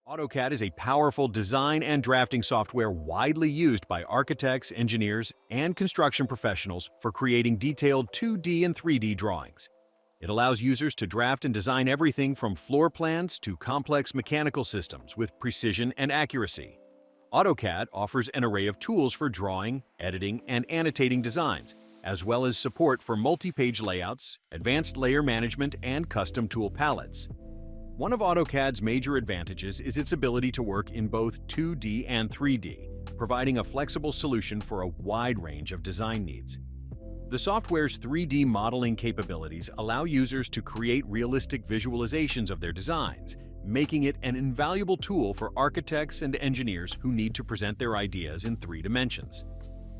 AutoCAD is a powerful design and drafting software widely used by architects, engineers, and construction professionals for creating detailed 2D and 3D drawings. It allows users to draft and design everything from floor plans to complex mechanical systems with precision and accuracy. AutoCAD offers an array of tools for drawing, editing, and annotating designs, as well as support for multi-page layouts, advanced layer management, and custom tool palettes. One of AutoCAD's major advantages is its ability to work in both 2D and 3D, providing a flexible solution for a wide range of design needs. The software's 3D modeling capabilities allow users to create realistic visualizations of their designs, making it an invaluable tool for architects and engineers who need to present their ideas in 3 dimensions.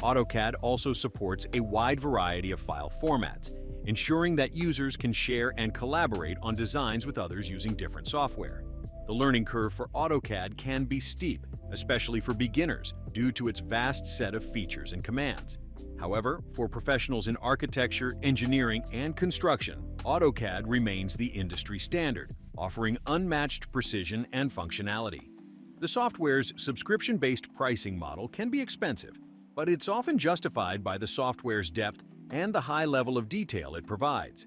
AutoCAD also supports a wide variety of file formats, ensuring that users can share and collaborate on designs with others using different software. The learning curve for AutoCAD can be steep, especially for beginners, due to its vast set of features and commands. However, for professionals in architecture, engineering, and construction, AutoCAD remains the industry standard, offering unmatched precision and functionality. The software's subscription-based pricing model can be expensive, but it's often justified by the software's depth and the high level of detail it provides.